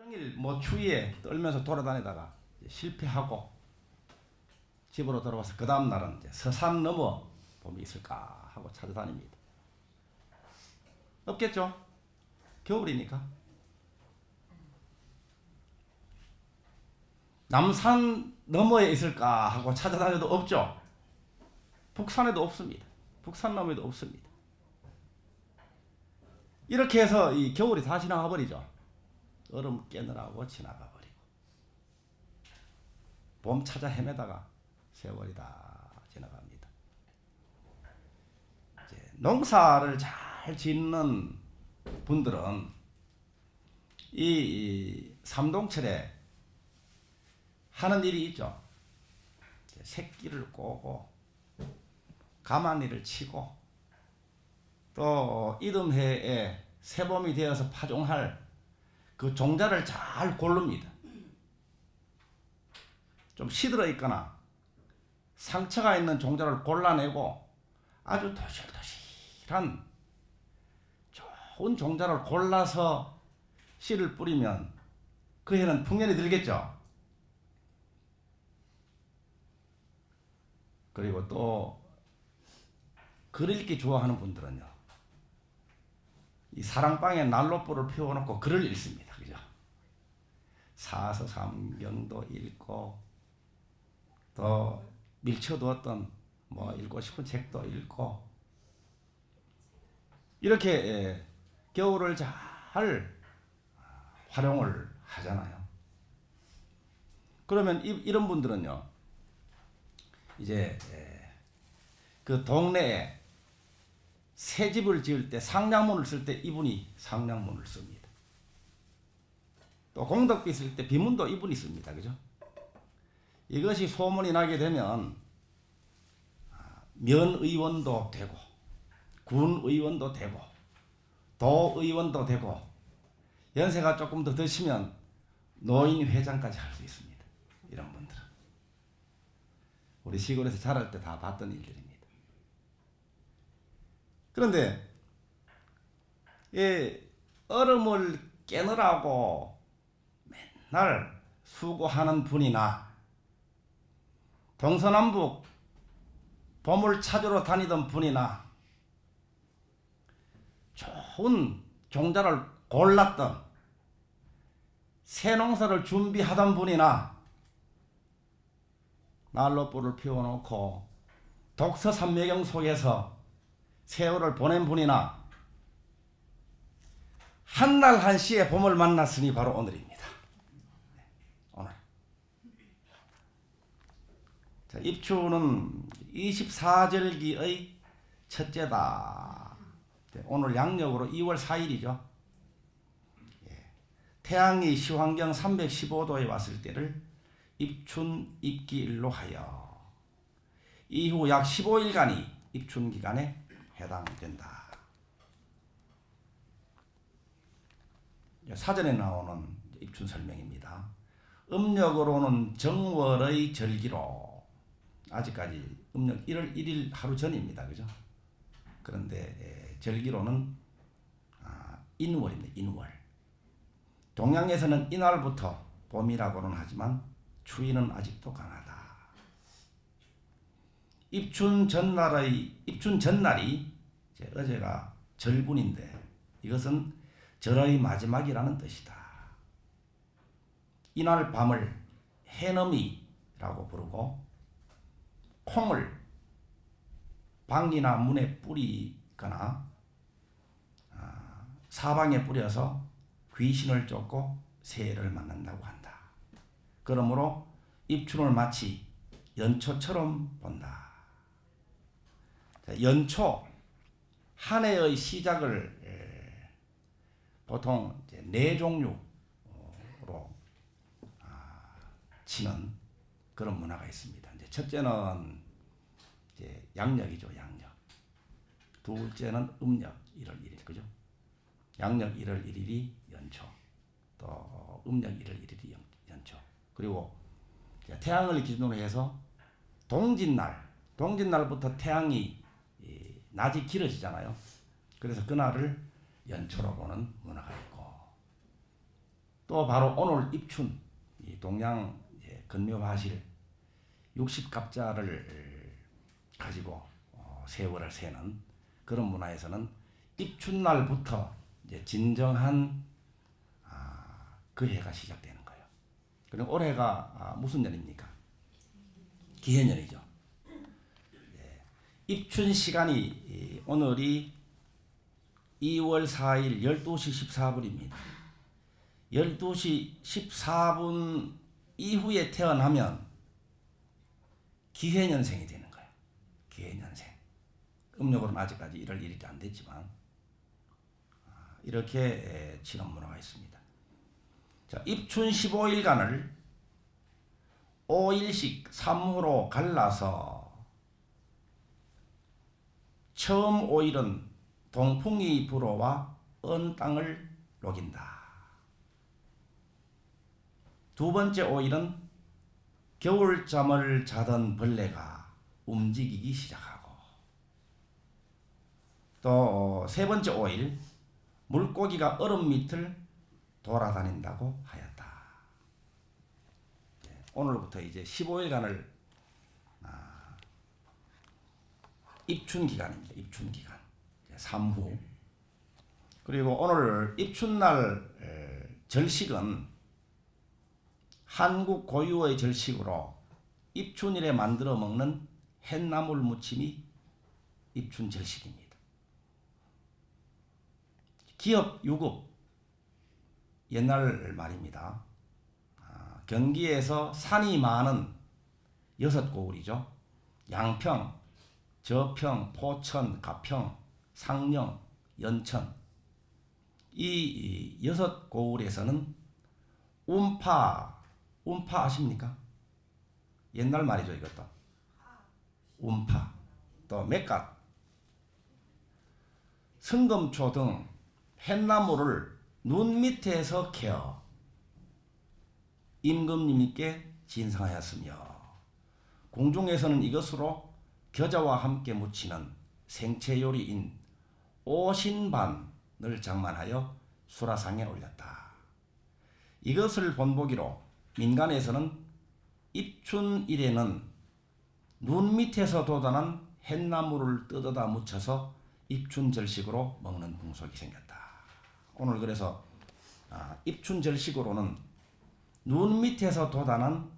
평일 뭐 추위에 떨면서 돌아다니다가 실패하고 집으로 돌아와서 그 다음 날은 이제 서산 넘어 봄이 있을까 하고 찾아다닙니다. 없겠죠? 겨울이니까. 남산 너머에 있을까 하고 찾아다녀도 없죠? 북산에도 없습니다. 북산 너머에도 없습니다. 이렇게 해서 이 겨울이 다 지나가 버리죠. 얼음 깨느라고 지나가 버리고 봄 찾아 헤매다가 세월이 다 지나갑니다. 이제 농사를 잘 짓는 분들은 이 삼동철에 하는 일이 있죠. 새끼를 꼬고 가마니를 치고 또 이듬해에 새봄이 되어서 파종할 그 종자를 잘 고릅니다. 좀 시들어 있거나 상처가 있는 종자를 골라내고 아주 도실도실한 좋은 종자를 골라서 씨를 뿌리면 그 해는 풍년이 들겠죠. 그리고 또 글 읽기 좋아하는 분들은요, 이 사랑방에 난로불을 피워놓고 글을 읽습니다. 그죠? 사서삼경도 읽고 또 밀쳐두었던 뭐 읽고 싶은 책도 읽고 이렇게 겨울을 잘 활용을 하잖아요. 그러면 이런 분들은요, 이제 그 동네에 새 집을 지을 때 상량문을 쓸 때 이분이 상량문을 씁니다. 또 공덕비 쓸 때 비문도 이분이 씁니다. 그죠? 이것이 소문이 나게 되면 면의원도 되고 군의원도 되고 도의원도 되고 연세가 조금 더 드시면 노인회장까지 할 수 있습니다. 이런 분들은 우리 시골에서 자랄 때 다 봤던 일들입니다. 그런데 이 얼음을 깨느라고 맨날 수고하는 분이나 동서남북 보물 찾으러 다니던 분이나 좋은 종자를 골랐던 새농사를 준비하던 분이나 난로불을 피워놓고 독서산매경 속에서 세월을 보낸 분이나 한날 한시에 봄을 만났으니 바로 오늘입니다. 오늘. 자, 입추는 24절기의 첫째다. 오늘 양력으로 2월 4일이죠. 태양이 시황경 315도에 왔을 때를 입춘 입기일로 하여 이후 약 15일간이 입춘 기간에 해당된다. 사전에 나오는 입춘 설명입니다. 음력으로는 정월의 절기로 아직까지 음력 1월 1일 하루 전입니다. 그죠? 그런데 절기로는 인월입니다. 인월. 동양에서는 이날부터 봄이라고는 하지만 추위는 아직도 강하다. 입춘 전날이 이제 어제가 절군인데 이것은 절의 마지막이라는 뜻이다. 이날 밤을 해넘이라고 부르고 콩을 방이나 문에 뿌리거나 사방에 뿌려서 귀신을 쫓고 새해를 만난다고 한다. 그러므로 입춘을 마치 연초처럼 본다. 연초, 한 해의 시작을 보통 이제 4종류로 치는 그런 문화가 있습니다. 이제 첫째는 이제 양력이죠, 양력. 둘째는 음력 1월 1일, 그죠? 양력 1월 1일이 연초, 또 음력 1월 1일이 연초. 그리고 태양을 기준으로 해서 동짓날부터 태양이 낮이 길어지잖아요. 그래서 그날을 연초로 보는 문화가 있고, 또 바로 오늘 입춘 이 동양 건묘화실 60갑자를 가지고 세월을 세는 그런 문화에서는 입춘날부터 이제 진정한 그 해가 시작되는 거예요. 그럼 올해가 무슨 년입니까? 기해년이죠. 입춘 시간이 오늘이 2월 4일 12시 14분입니다. 12시 14분 이후에 태어나면 기해년생이 되는 거예요. 기해년생. 음력으로는 아직까지 1월 1일이 안 됐지만 이렇게 치는 문화가 있습니다. 자, 입춘 15일간을 5일씩 3후로 갈라서 처음 5일은 동풍이 불어와 언 땅을 녹인다. 두 번째 5일은 겨울잠을 자던 벌레가 움직이기 시작하고, 또 세 번째 5일 물고기가 얼음 밑을 돌아다닌다고 하였다. 오늘부터 이제 15일간을 입춘 기간입니다. 입춘 기간. 3후. 그리고 오늘 입춘날 절식은 한국 고유의 절식으로 입춘일에 만들어 먹는 햇나물 무침이 입춘 절식입니다. 기업 유급 옛날 말입니다. 경기에서 산이 많은 6고을이죠. 양평, 저평, 포천, 가평, 상령, 연천, 이 6고을에서는 운파 아십니까? 옛날 말이죠. 이것도 운파, 또 맥갓, 승금초 등 햇나물을 눈 밑에서 캐어 임금님께 진상하였으며, 궁중에서는 이것으로 겨자와 함께 무치는 생채요리인 오신반을 장만하여 수라상에 올렸다. 이것을 본보기로 민간에서는 입춘일에는 눈 밑에서 돋아난 햇나물을 뜯어다 묻혀서 입춘절식으로 먹는 풍속이 생겼다. 오늘 그래서 입춘절식으로는 눈 밑에서 돋아난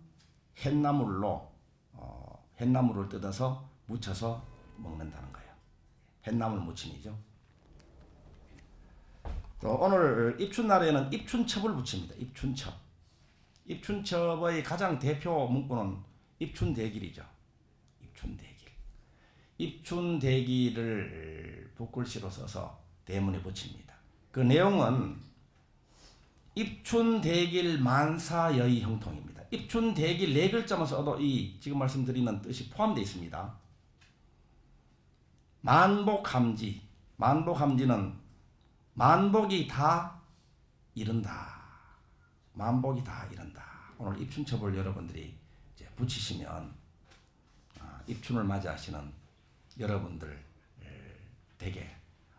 햇나물로 햇나물을 뜯어서 묻혀서 먹는다는 거예요. 햇나물 무침이죠. 또 오늘 입춘날에는 입춘첩을 붙입니다. 입춘첩. 입춘첩의 가장 대표 문구는 입춘대길이죠. 입춘대길. 입춘대길을 붓글씨로 써서 대문에 붙입니다. 그 내용은 입춘대길 만사여의 형통입니다. 입춘대길 4글자만 써도 이 지금 말씀드리는 뜻이 포함되어 있습니다. 만복함지. 만복함지는 만복이 다 이른다. 만복이 다 이른다. 오늘 입춘첩을 여러분들이 이제 붙이시면 입춘을 맞이하시는 여러분들 되게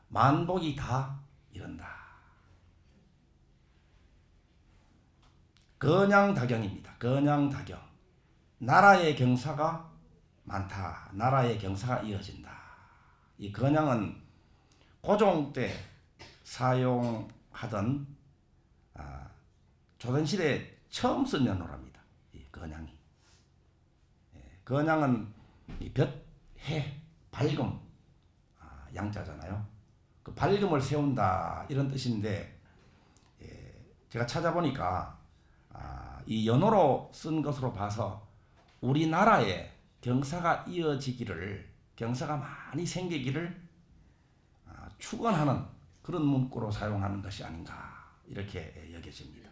만복이 다 이른다. 건양다경입니다. 건양다경. 나라의 경사가 많다. 나라의 경사가 이어진다. 이 건양은 고종 때 사용하던 조선시대에 처음 쓴 연호랍니다. 이 건양이. 건양은 볕, 해, 밝음, 양자잖아요. 그 밝음을 세운다 이런 뜻인데, 제가 찾아보니까 이 연호로 쓴 것으로 봐서 우리나라에 경사가 이어지기를, 경사가 많이 생기기를 축원하는 그런 문구로 사용하는 것이 아닌가 이렇게 여겨집니다.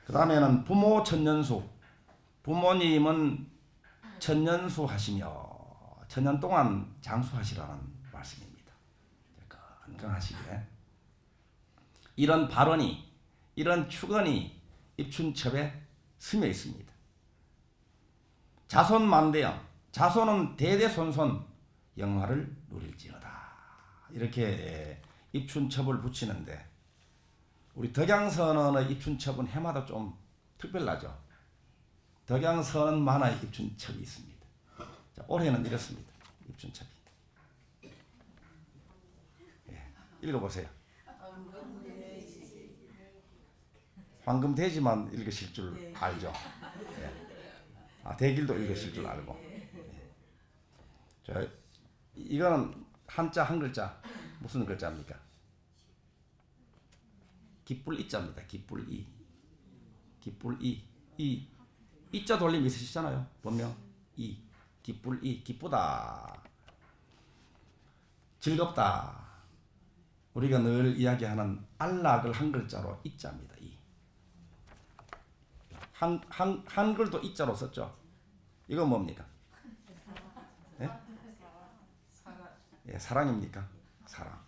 그 다음에는 부모 천년수. 부모님은 천년수 하시며 천년 동안 장수하시라는 말씀입니다. 건강하시게. 이런 발언이, 이런 축언이 입춘첩에 스며 있습니다. 자손만대영. 자손은 대대손손 영화를 누릴지어다. 이렇게 입춘첩을 붙이는데, 우리 덕양선언의 입춘첩은 해마다 좀 특별하죠. 덕양선언만의 입춘첩이 있습니다. 자, 올해는 이렇습니다. 입춘첩이. 예, 읽어보세요. 황금돼지만 읽으실 줄 알죠. 예. 아, 대길도 읽으실 줄 알고. 예. 자, 이거는 한자 한 글자 무슨 글자입니까? 기쁠 이자입니다. 기쁠 이. 기쁠 이. 이자 돌림 있으시잖아요. 본명 이. 기쁠 이. 기쁘다. 즐겁다. 우리가 늘 이야기하는 안락을 한 글자로 이자입니다. 이. 한글도 이자로 썼죠. 이건 뭡니까? 예? 예, 사랑입니까? 사랑.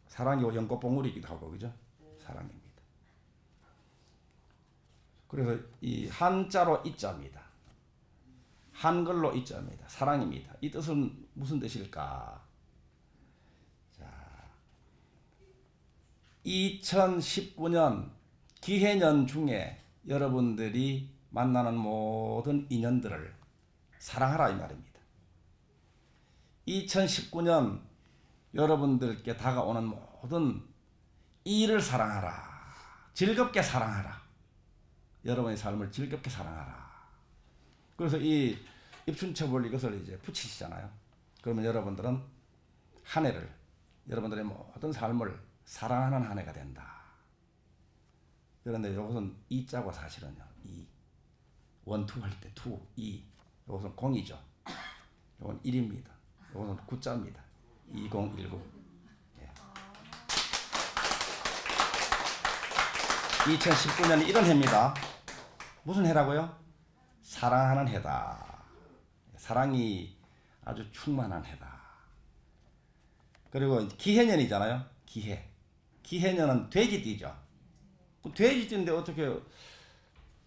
사랑이 연꽃봉우리이기도 하고, 그죠? 사랑입니다. 그래서 이 한자로 이자입니다. 한글로 이자입니다. 사랑입니다. 이 뜻은 무슨 뜻일까? 자, 2019년 기해년 중에 여러분들이 만나는 모든 인연들을 사랑하라 이 말입니다. 2019년 여러분들께 다가오는 모든 일을 사랑하라. 즐겁게 사랑하라. 여러분의 삶을 즐겁게 사랑하라. 그래서 이 입춘첩을 이것을 이제 붙이시잖아요. 그러면 여러분들은 한 해를, 여러분들의 모든 삶을 사랑하는 한 해가 된다. 그런데 이것은 이자고 사실은요. 이 원투 할 때 투, 이. 이것은 공이죠. 이건 1입니다. 이것은 구자입니다. 2019. 예. 2019년이 이런 해입니다. 무슨 해라고요? 사랑하는 해다. 사랑이 아주 충만한 해다. 그리고 기해년이잖아요. 기해. 기해년은 돼지띠죠. 돼지띠인데 어떻게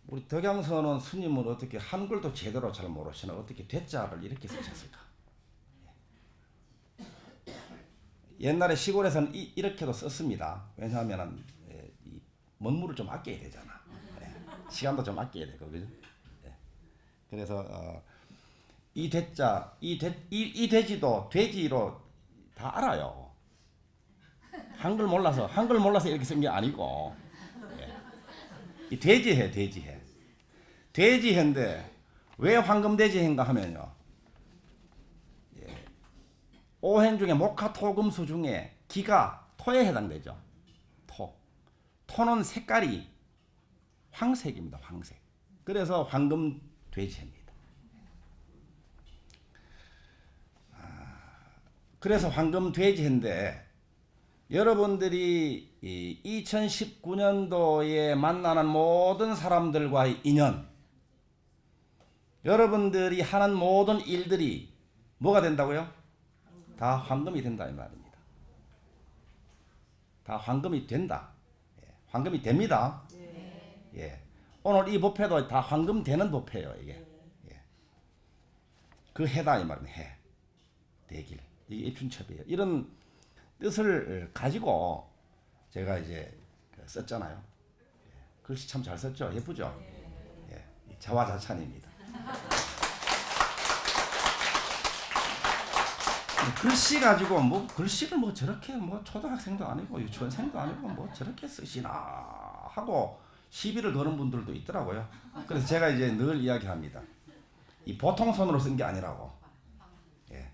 우리 덕양선언 스님은 어떻게 한글도 제대로 잘 모르시나 어떻게 돼자를 이렇게 쓰셨을까? 옛날에 시골에서는 이렇게도 썼습니다. 왜냐하면 이 먹물을 좀 아껴야 되잖아. 시간도 좀 아껴야 되고, 그죠? 그래서 이 돼자, 이 돼지도 돼지로 다 알아요. 한글 몰라서 이렇게 쓴 게 아니고, 이 돼지해, 돼지해. 돼지해인데 왜 황금돼지해인가 하면요. 오행 중에 목화토금수 중에 기가 토에 해당되죠. 토. 토는 색깔이 황색입니다. 황색. 그래서 황금돼지해입니다. 그래서 황금돼지해인데 여러분들이 2019년도에 만나는 모든 사람들과의 인연, 여러분들이 하는 모든 일들이 뭐가 된다고요? 다 황금이 된다 이 말입니다. 다 황금이 된다. 황금이 됩니다. 예. 오늘 이 법회도 다 황금 되는 법회예요. 이게. 그 해다 이 말입니다. 해. 대길. 이게 입춘첩이에요. 이런 뜻을 가지고 제가 이제 썼잖아요. 글씨 참 잘 썼죠. 예쁘죠? 예. 자화자찬입니다. 글씨 가지고 뭐 글씨를 뭐 저렇게 뭐 초등학생도 아니고 유치원생도 아니고 뭐 저렇게 쓰시나 하고 시비를 거는 분들도 있더라고요. 그래서 제가 이제 늘 이야기합니다. 이 보통 손으로 쓴 게 아니라고. 예.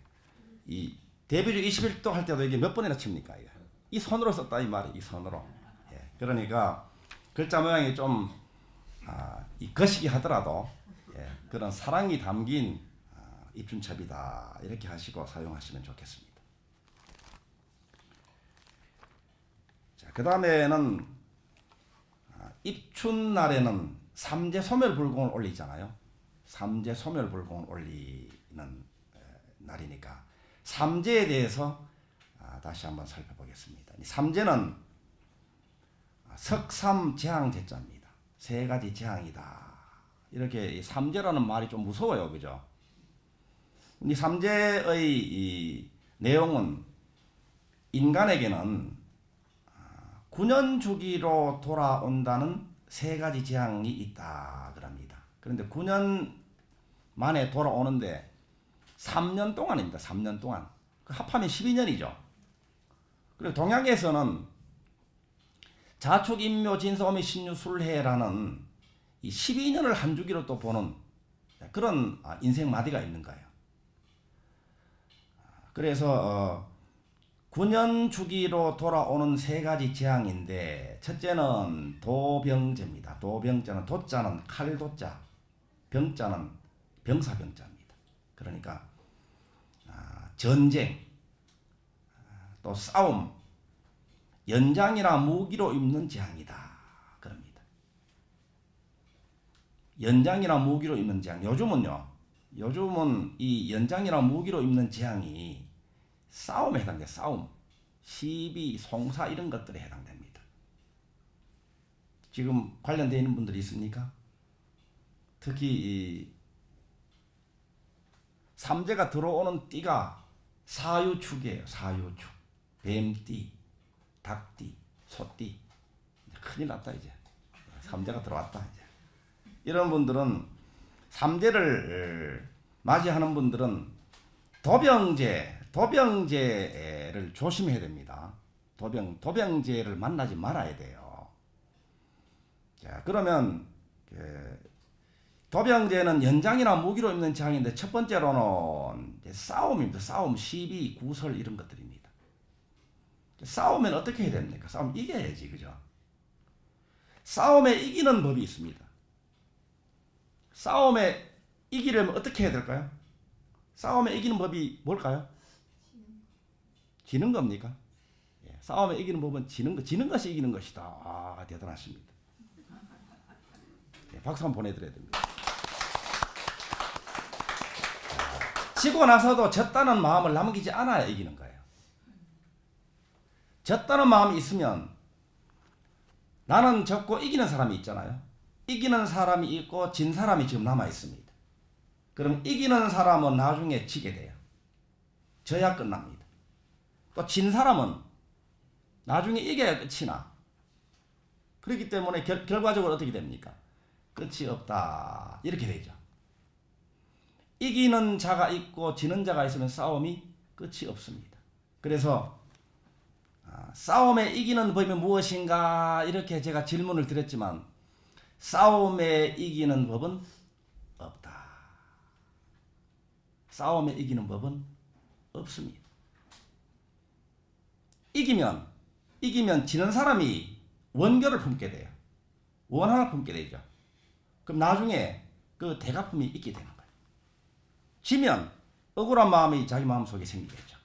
이 데뷔주 21도 할 때도 이게 몇 번이나 칩니까? 이게. 이 손으로 썼다 이 말이 이 손으로. 예. 그러니까 글자 모양이 좀 이 거시기 하더라도 그런 사랑이 담긴 입춘첩이다 이렇게 하시고 사용하시면 좋겠습니다. 자, 그 다음에는 입춘날에는 삼재소멸불공을 올리잖아요. 삼재소멸불공을 올리는 날이니까 삼재에 대해서 다시 한번 살펴보겠습니다. 삼재는 석삼재앙재자입니다. 세 가지 재앙이다. 이렇게 삼재라는 말이 좀 무서워요, 그죠? 이 삼재의 이 내용은 인간에게는 9년 주기로 돌아온다는 세 가지 재앙이 있다 그럽니다. 그런데 9년 만에 돌아오는데 3년 동안입니다. 3년 동안. 합하면 12년이죠. 그리고 동양에서는 자축인묘 진사오미 신유술해라는 이 12년을 한 주기로 또 보는 그런 인생 마디가 있는 거예요. 그래서 9년 주기로 돌아오는 세 가지 재앙인데 첫째는 도병제입니다. 도병자는 도자는 칼도자, 병자는 병사병자입니다. 그러니까 전쟁, 또 싸움, 연장이나 무기로 입는 재앙이다 그럽니다. 연장이나 무기로 입는 재앙. 요즘은 이 연장이나 무기로 입는 재앙이 싸움에 해당돼요. 싸움, 시비, 송사 이런 것들에 해당됩니다. 지금 관련되어 있는 분들이 있습니까? 특히 이 삼재가 들어오는 띠가 사유축이에요. 사유축. 뱀띠, 닭띠, 소띠. 큰일 났다 이제. 삼재가 들어왔다 이제. 이런 분들은 삼재를 맞이하는 분들은 도병제를 조심해야 됩니다. 도병제를 만나지 말아야 돼요. 자, 그러면 도병제는 연장이나 무기로 입는 재앙인데 첫 번째로는 싸움입니다. 싸움, 시비, 구설 이런 것들입니다. 싸우면 어떻게 해야 됩니까? 싸움 이겨야지, 그죠? 싸움에 이기는 법이 있습니다. 싸움에 이기려면 어떻게 해야 될까요? 싸움에 이기는 법이 뭘까요? 지는 겁니까? 예, 싸움에 이기는 법은 지는 것이 이기는 것이다. 아, 대단하십니다. 예, 박수 한번 보내드려야 됩니다. 지고 나서도 졌다는 마음을 남기지 않아야 이기는 거예요. 졌다는 마음이 있으면 나는 졌고 이기는 사람이 있잖아요. 이기는 사람이 있고 진 사람이 지금 남아 있습니다. 그럼 이기는 사람은 나중에 지게 돼요. 져야 끝납니다. 또 진 사람은 나중에 이겨야 끝이 나. 그렇기 때문에 결과적으로 어떻게 됩니까? 끝이 없다. 이렇게 되죠. 이기는 자가 있고 지는 자가 있으면 싸움이 끝이 없습니다. 그래서 싸움에 이기는 법이 무엇인가 이렇게 제가 질문을 드렸지만 싸움에 이기는 법은 없다. 싸움에 이기는 법은 없습니다. 이기면 지는 사람이 원결을 품게 돼요. 원한을 품게 되죠. 그럼 나중에 그 대가품이 있게 되는 거예요. 지면 억울한 마음이 자기 마음속에 생기겠죠.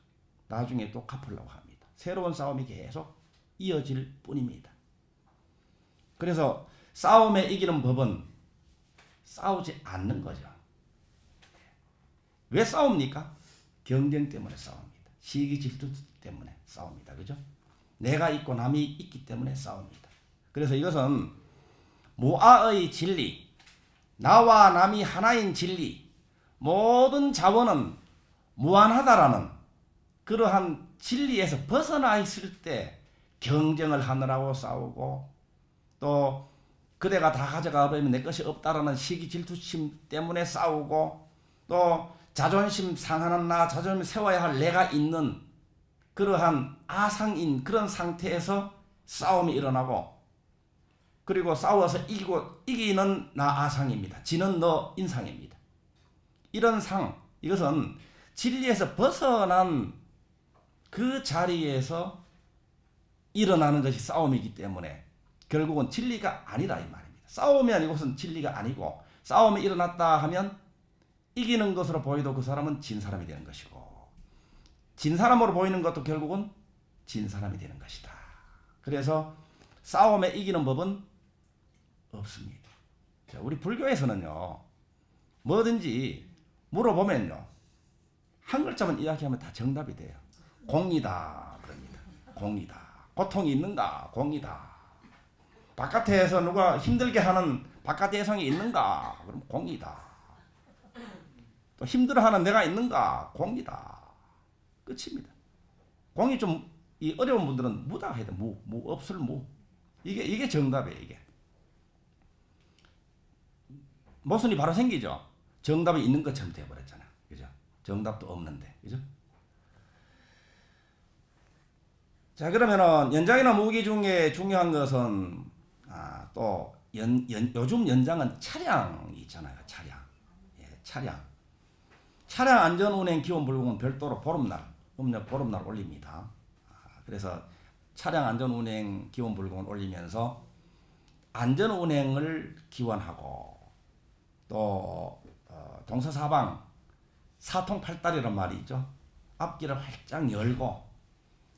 나중에 또 갚으려고 합니다. 새로운 싸움이 계속 이어질 뿐입니다. 그래서 싸움에 이기는 법은 싸우지 않는 거죠. 왜 싸웁니까? 경쟁 때문에 싸웁니다. 시기 질투 때문에 싸웁니다. 그죠? 내가 있고 남이 있기 때문에 싸웁니다. 그래서 이것은 무아의 진리, 나와 남이 하나인 진리, 모든 자원은 무한하다라는 그러한 진리에서 벗어나 있을 때 경쟁을 하느라고 싸우고 또 그대가 다 가져가 버리면 내 것이 없다라는 시기 질투심 때문에 싸우고 또 자존심 상하는 나, 자존심 세워야 할 내가 있는 그러한 아상인 그런 상태에서 싸움이 일어나고 그리고 싸워서 이기는 나 아상입니다. 지는 너 인상입니다. 이런 상, 이것은 진리에서 벗어난 그 자리에서 일어나는 것이 싸움이기 때문에 결국은 진리가 아니다 이 말입니다. 싸움이 이것은 진리가 아니고 싸움이 일어났다 하면 이기는 것으로 보여도 그 사람은 진 사람이 되는 것이고 진 사람으로 보이는 것도 결국은 진 사람이 되는 것이다. 그래서 싸움에 이기는 법은 없습니다. 자, 우리 불교에서는요. 뭐든지 물어보면요. 한 글자만 이야기하면 다 정답이 돼요. 공이다 그럽니다. 공이다. 고통이 있는가? 공이다. 바깥에서 누가 힘들게 하는 바깥 대상이 있는가? 그럼 공이다. 또 힘들어하는 내가 있는가? 공이다. 끝입니다. 공이 좀 이 어려운 분들은 무다 해야 돼. 없을 무. 이게 정답이에요, 이게. 모순이 바로 생기죠. 정답이 있는 것처럼 돼버렸잖아. 그죠? 정답도 없는데. 그죠? 자, 그러면은 연장이나 무기 중에 중요한 것은 또 요즘 연장은 차량이 있잖아요. 차량. 예, 차량 안전운행 기본불공은 별도로 음력 보름날 올립니다. 그래서 차량 안전운행 기본불공을 올리면서 안전운행을 기원하고 또 동서사방 사통팔달이란 말이 있죠. 앞길을 활짝 열고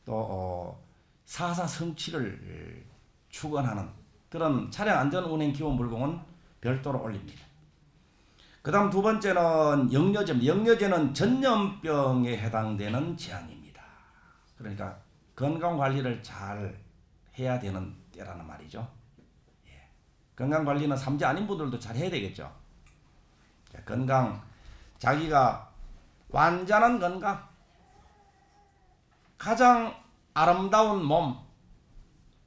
또 사사 성취를 축원하는 그런 차량 안전운행 기본불공은 별도로 올립니다. 그 다음 두 번째는 영여제입니다. 영여제는 전염병에 해당되는 재앙입니다. 그러니까 건강관리를 잘 해야 되는 때라는 말이죠. 예. 건강관리는 삼재 아닌 분들도 잘 해야 되겠죠. 자기가 완전한 건강, 가장 아름다운 몸,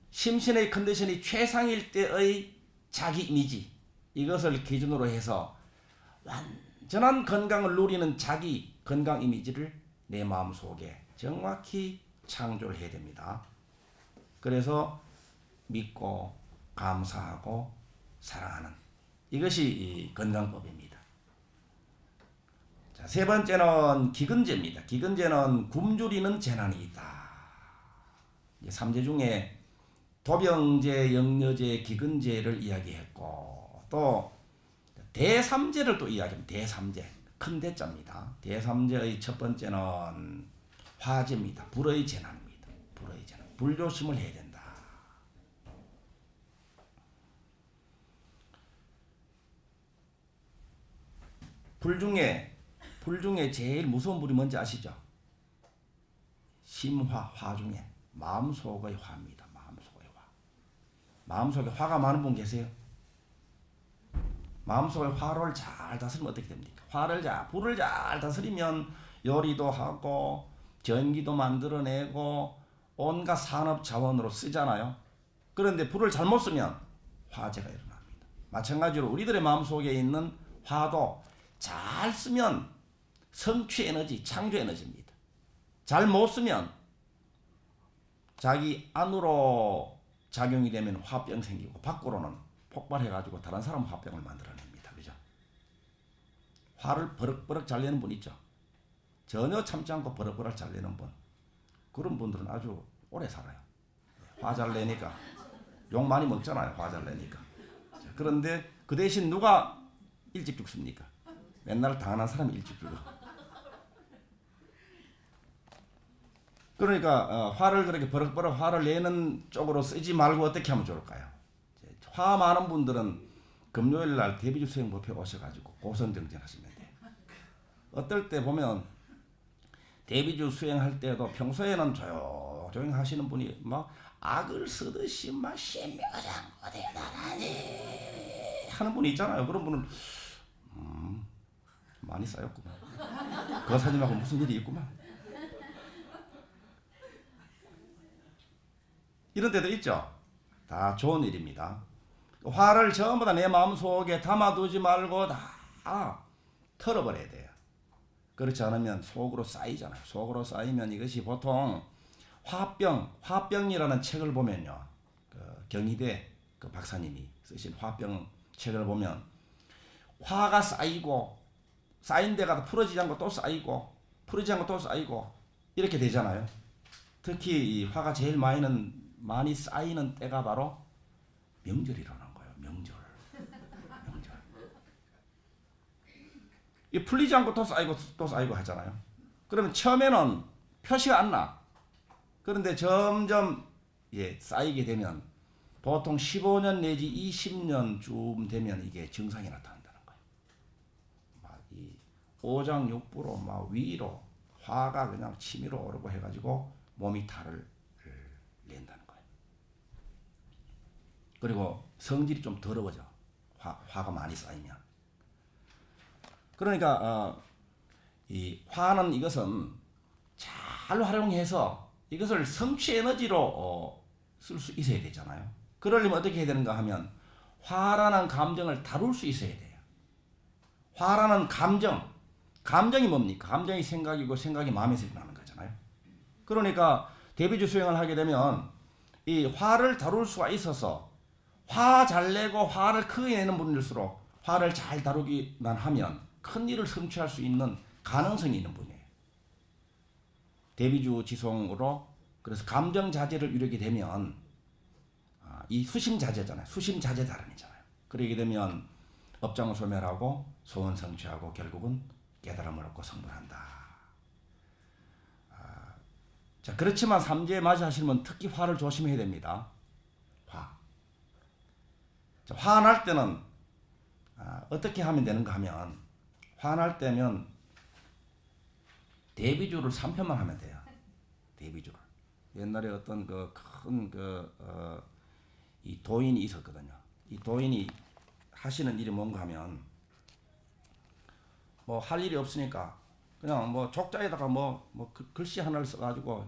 심신의 컨디션이 최상일 때의 자기 이미지, 이것을 기준으로 해서 완전한 건강을 누리는 자기 건강 이미지를 내 마음속에 정확히 창조를 해야 됩니다. 그래서 믿고 감사하고 사랑하는 이것이 이 건강법입니다. 자, 세 번째는 기근제입니다. 기근제는 굶주리는 재난이 있다. 이제 3제 중에 도병제, 영여제, 기근제를 이야기했고 또 대삼제를 또 이야기합니다. 대삼제. 큰 대자입니다. 대삼제의 첫 번째는 화재입니다. 불의 재난입니다. 불의 재난. 불조심을 해야 된다. 불 중에 제일 무서운 불이 뭔지 아시죠? 심화, 화 중에 마음속의 화입니다. 마음속의 화. 마음속에 화가 많은 분 계세요? 마음속에 화를 잘 다스리면 어떻게 됩니까? 불을 잘 다스리면 요리도 하고 전기도 만들어내고 온갖 산업 자원으로 쓰잖아요. 그런데 불을 잘못 쓰면 화재가 일어납니다. 마찬가지로 우리들의 마음속에 있는 화도 잘 쓰면 성취 에너지, 창조 에너지입니다. 잘 못 쓰면 자기 안으로 작용이 되면 화병 생기고 밖으로는 폭발해가지고 다른 사람 화병을 만들어냅니다. 그죠? 화를 버럭버럭 잘 내는 분 있죠? 전혀 참지 않고 버럭버럭 잘 내는 분. 그런 분들은 아주 오래 살아요. 화 잘 내니까. 욕 많이 먹잖아요. 화 잘 내니까. 그런데 그 대신 누가 일찍 죽습니까? 맨날 당하는 사람이 일찍 죽어. 그러니까 화를 그렇게 버럭버럭 화를 내는 쪽으로 쓰지 말고 어떻게 하면 좋을까요? 화 많은 분들은 금요일 날 대비주 수행법회 오셔가지고 고성정진하시면 돼요. 어떨 때 보면 대비주 수행할 때도 평소에는 조용히 하시는 분이 막 악을 쓰듯이 막 신묘장 대단하니 하는 분이 있잖아요. 그런 분은 많이 쌓였구만. 그 사님하고 무슨 일이 있구만. 이런 때도 있죠. 다 좋은 일입니다. 화를 전부 다 내 마음속에 담아두지 말고 다 털어버려야 돼요. 그렇지 않으면 속으로 쌓이잖아요. 속으로 쌓이면 이것이 보통 화병이라는 책을 보면요. 그 경희대 그 박사님이 쓰신 화병 책을 보면 화가 쌓이고 쌓인 데가 풀어지지 않고 또 쌓이고 풀어지지 않고 또 쌓이고 이렇게 되잖아요. 특히 이 화가 제일 많이 쌓이는 때가 바로 명절이라는 거예요. 명절. 이 풀리지 않고 또 쌓이고 또 쌓이고 하잖아요. 그러면 처음에는 표시가 안 나. 그런데 점점 쌓이게 되면 보통 15년 내지 20년쯤 되면 이게 증상이 나타난다는 거예요. 막 이 오장육부로 막 위로 화가 그냥 치밀어 오르고 해가지고 몸이 탈을 낸다는 거예요. 그리고 성질이 좀 더러워져. 화가 많이 쌓이면. 그러니까 이 화는 이것은 잘 활용해서 이것을 성취 에너지로 쓸 수 있어야 되잖아요. 그러려면 어떻게 해야 되는가 하면 화라는 감정을 다룰 수 있어야 돼요. 화라는 감정이 뭡니까? 감정이 생각이고 생각이 마음에서 일어나는 거잖아요. 그러니까 대비주 수행을 하게 되면 이 화를 다룰 수가 있어서 화 잘 내고 화를 크게 내는 분일수록 화를 잘 다루기만 하면 큰 일을 성취할 수 있는 가능성이 있는 분이에요. 대비주 지송으로 그래서 감정 자제를 이루게 되면 이 수심 자제잖아요. 수심 자제 다름이잖아요. 그러게 되면 업장을 소멸하고 소원 성취하고 결국은 깨달음을 얻고 성불한다. 자, 그렇지만 삼재에 맞이하시면 특히 화를 조심해야 됩니다. 화. 자, 화날 때는 어떻게 하면 되는가 하면 화날 때면 대비주를 3편만 하면 돼요. 대비주를. 옛날에 어떤 이 도인이 있었거든요. 이 도인이 하시는 일이 뭔가 하면 뭐 할 일이 없으니까 그냥 뭐 족자에다가 글씨 하나를 써가지고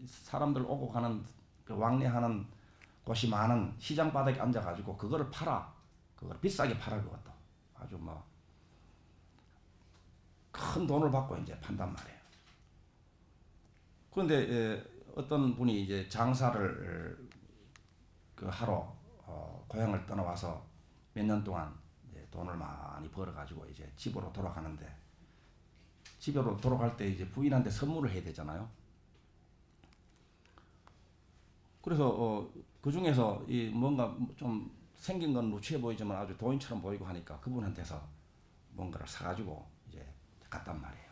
사람들 오고 가는 그 왕래하는 곳이 많은 시장 바닥에 앉아가지고 그거를 팔아. 그걸 비싸게 팔아 그것도. 아주 큰 돈을 받고 이제 판단 말이에요. 그런데 어떤 분이 이제 장사를 하러 고향을 떠나와서 몇 년 동안 이제 돈을 많이 벌어가지고 이제 집으로 돌아가는데 집으로 돌아갈 때 이제 부인한테 선물을 해야 되잖아요. 그래서 그 중에서 이 뭔가 좀 생긴 건 루치해 보이지만 아주 도인처럼 보이고 하니까 그분한테서 뭔가를 사가지고 이제 갔단 말이에요.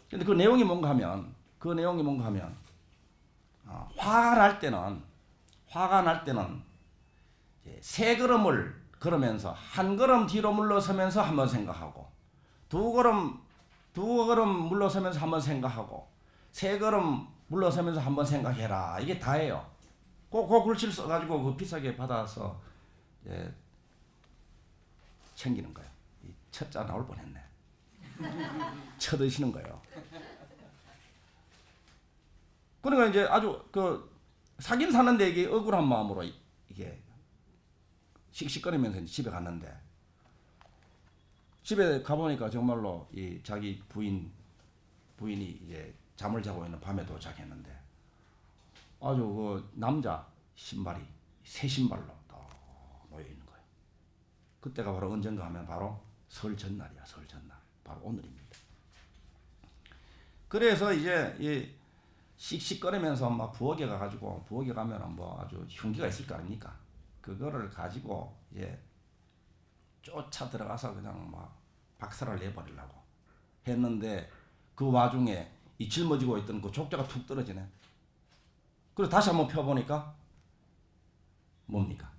근데 그 내용이 뭔가 하면 화가 날 때는 세 걸음을 걸으면서 한 걸음 뒤로 물러서면서 한번 생각하고 두 걸음 물러서면서 한번 생각하고 세 걸음 물러서면서 한번 생각해라. 이게 다예요. 그 글씨를 써가지고 그 비싸게 받아서 챙기는 거예요. 첫자 나올 뻔했네. 쳐드시는 거예요. 그러니까 이제 아주 사긴 사는데 이게 억울한 마음으로 이게 씩씩거리면서 집에 갔는데 집에 가보니까 정말로 이 자기 부인이 이제 잠을 자고 있는 밤에 도착했는데 아주 그 남자 신발이 새 신발로 딱 놓여 있는 거예요. 그때가 바로 언젠가 하면 바로 설 전날이야. 설 전날. 바로 오늘입니다. 그래서 이제 이 씩씩거리면서 막 부엌에 가가지고 부엌에 가면은 아주 흉기가 있을 거 아닙니까? 그거를 가지고 이제 쫓아 들어가서 그냥 막 박살을 내버리려고 했는데 그 와중에 이 짊어지고 있던 그 족자가 툭 떨어지네. 그래서 다시 한번 펴보니까 뭡니까?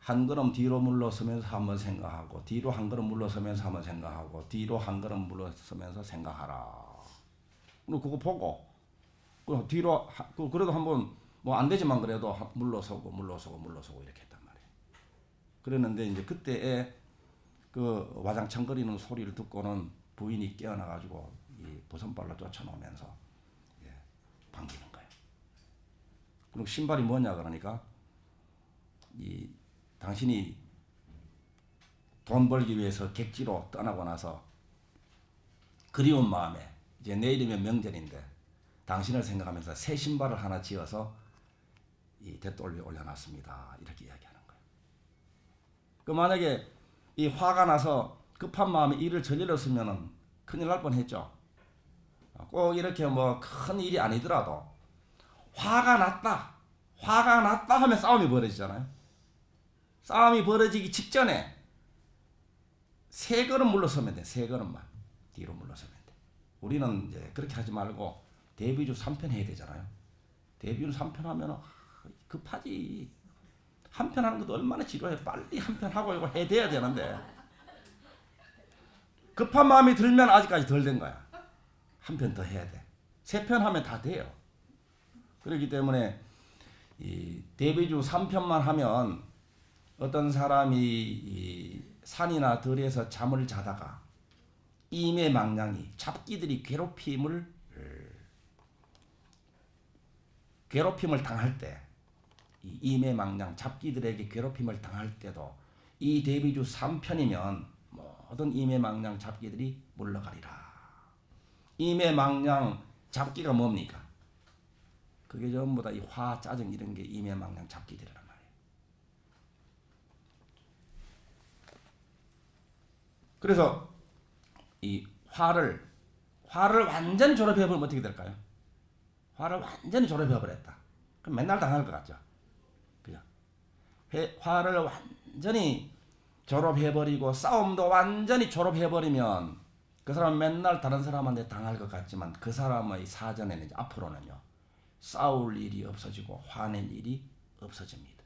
한 걸음 뒤로 물러서면서 한번 생각하고 뒤로 한 걸음 물러서면서 한번 생각하고 뒤로 한 걸음 물러서면서 생각하라. 그리고 그거 보고 뒤로 그래도 한번 안 되지만 그래도 물러서고 이렇게 했단 말이에요. 그랬는데 이제 그때에 그 와장창거리는 소리를 듣고는 부인이 깨어나가지고 이 버선발로 쫓아놓으면서 반기는 거예요. 그리고 신발이 뭐냐 그러니까 당신이 돈 벌기 위해서 객지로 떠나고 나서 그리운 마음에 이제 내일이면 명절인데 당신을 생각하면서 새 신발을 하나 지어서 이 댓돌 위에 올려놨습니다. 이렇게 이야기하는 거예요. 그 만약에 이 화가 나서 급한 마음에 일을 저질렀으면은 큰일 날 뻔했죠. 꼭 이렇게 큰 일이 아니더라도 화가 났다 하면 싸움이 벌어지잖아요. 싸움이 벌어지기 직전에 세 걸음 물러서면 돼. 세 걸음만 뒤로 물러서면 돼. 우리는 이제 그렇게 하지 말고 대비주 3편 해야 되잖아요. 대비주 3편 하면 급하지. 한 편 하는 것도 얼마나 지루해. 빨리 한 편 하고 이거 해야 되는데 급한 마음이 들면 아직까지 덜 된 거야. 한 편 더 해야 돼. 3편 하면 다 돼요. 그렇기 때문에 이 대비주 3편만 하면 어떤 사람이 이 산이나 들에서 잠을 자다가 이매망량이 잡기들이 괴롭힘을 당할 때, 이 이매망량 잡기들에게 괴롭힘을 당할 때도 이 대비주 3편이면 모든 이매망량 잡기들이 물러가리라. 이매망량 잡기가 뭡니까? 그게 전부 다 이 화, 짜증 이런 게 이매망량 잡기들이란 말이에요. 그래서 이 화를 완전히 졸업해버리면 어떻게 될까요? 화를 완전히 졸업해버렸다. 그럼 맨날 당할 것 같죠? 그죠? 화를 완전히 졸업해버리고 싸움도 완전히 졸업해버리면 그 사람은 맨날 다른 사람한테 당할 것 같지만 그 사람의 사전에는 이제 앞으로는요, 싸울 일이 없어지고 화낼 일이 없어집니다.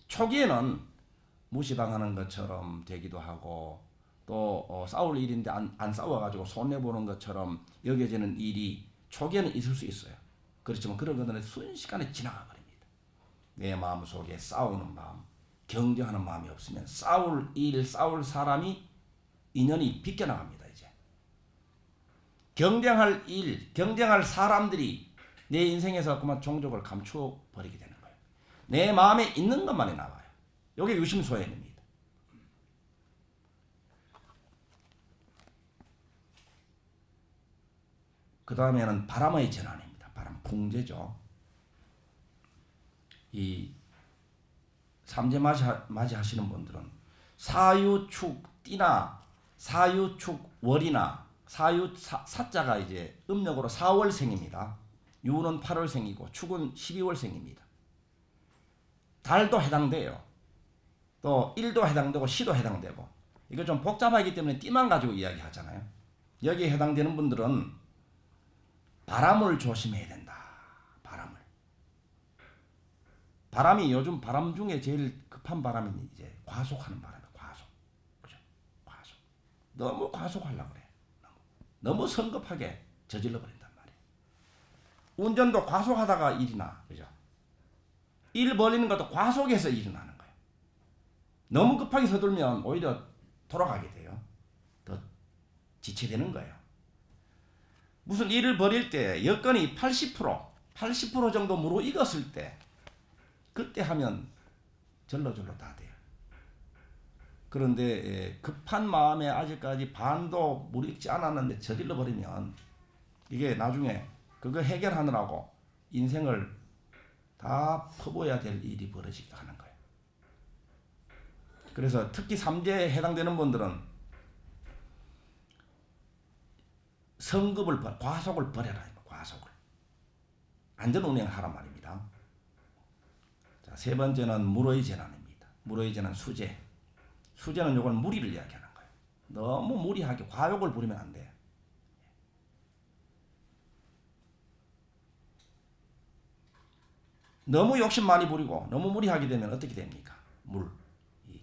초기에는 무시당하는 것처럼 되기도 하고 또 싸울 일인데 안 싸워가지고 손해보는 것처럼 여겨지는 일이 초기에는 있을 수 있어요. 그렇지만 그런 것들은 순식간에 지나가 버립니다. 내 마음속에 싸우는 마음, 경쟁하는 마음이 없으면 싸울 일, 싸울 사람이 인연이 비껴나갑니다. 이제 경쟁할 일, 경쟁할 사람들이 내 인생에서 그만 종족을 감추어 버리게 되는 거예요. 내 마음에 있는 것만이 나와요. 이게 유심소현입니다. 그 다음에는 바람의 전환입니다. 바람, 풍제죠. 이 삼재 맞이하시는 분들은 사유축 띠나 사유축 월이나 사자가 이제 음력으로 4월생입니다. 유는 8월생이고 축은 12월생입니다. 달도 해당돼요. 또 일도 해당되고 시도 해당되고, 이거 좀 복잡하기 때문에 띠만 가지고 이야기하잖아요. 여기에 해당되는 분들은 바람을 조심해야 된다. 바람이 요즘 바람 중에 제일 급한 바람이 이제 과속하는 바람이에요. 그죠? 과속. 너무 과속하려고 그래. 너무 성급하게 저질러 버린단 말이에요. 운전도 과속하다가 일이 나. 그죠? 일 벌리는 것도 과속해서 일이 나는 거예요. 너무 급하게 서둘면 오히려 돌아가게 돼요. 더 지체되는 거예요. 무슨 일을 벌일 때 여건이 80% 정도 무르익었을 때, 그때 하면 절로절로 다 돼요. 그런데 급한 마음에 아직까지 반도 무르익지 않았는데 저질러 버리면 이게 나중에 그거 해결하느라고 인생을 다 퍼부어야 될 일이 벌어지기도 하는 거예요. 그래서 특히 삼재에 해당되는 분들은 과속을 버려라. 과속을. 안전운행하란 말입니다. 자, 세 번째는 물의 재난입니다. 물의 재난 수재. 수재는 이건 무리를 이야기하는 거예요. 너무 무리하게 과욕을 부리면 안 돼요. 너무 욕심 많이 부리고 너무 무리하게 되면 어떻게 됩니까?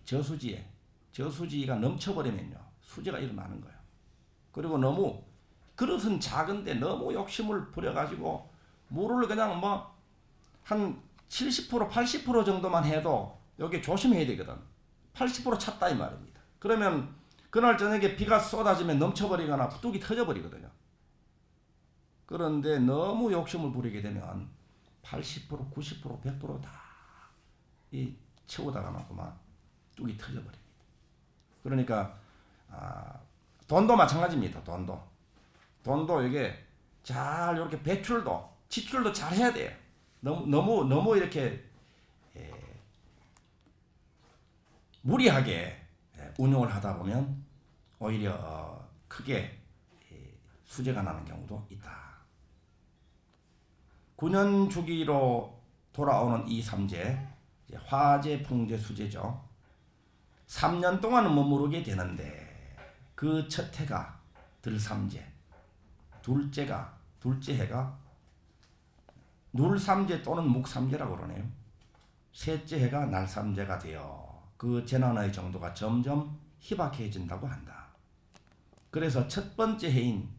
저수지가 넘쳐버리면요, 수재가 일어나는 거예요. 그리고 너무 그릇은 작은데 너무 욕심을 부려가지고 물을 그냥 한 70% 80% 정도만 해도 여기 조심해야 되거든. 80% 찼다 이 말입니다. 그러면 그날 저녁에 비가 쏟아지면 넘쳐버리거나 뚝이 터져버리거든요. 그런데 너무 욕심을 부리게 되면 80% 90% 100% 다 채우다가 막 뚝이 터져버립니다. 그러니까 돈도 마찬가지입니다. 돈도 이게 잘 이렇게 지출도 잘 해야 돼요. 너무 이렇게 무리하게 운용을 하다 보면 오히려 크게 수재가 나는 경우도 있다. 9년 주기로 돌아오는 이 삼재, 화재, 풍재, 수재죠. 3년 동안은 머무르게 되는데 그 첫 해가 들삼재, 둘째 해가 눌삼재 또는 묵삼재라고 그러네요. 셋째 해가 날삼재가 되어 그 재난의 정도가 점점 희박해진다고 한다. 그래서 첫 번째 해인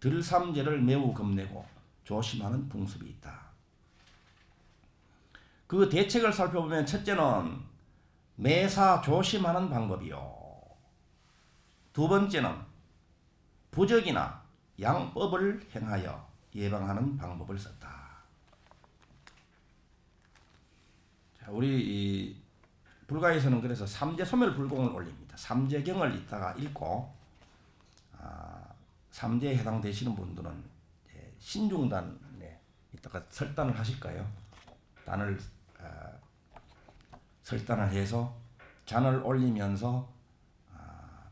들삼재를 매우 겁내고 조심하는 풍습이 있다. 그 대책을 살펴보면 첫째는 매사 조심하는 방법이요. 두 번째는 부적이나 양법을 행하여 예방하는 방법을 썼다. 자, 우리 이 불가에서는 그래서 삼재 소멸불공을 올립니다. 삼재경을 이따가 읽고 삼재에 해당되시는 분들은 신중단에 이따가 설단을 하실까요? 설단을 해서 잔을 올리면서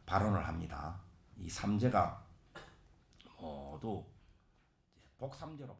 발언을 합니다. 이 삼재가 모두 복삼재로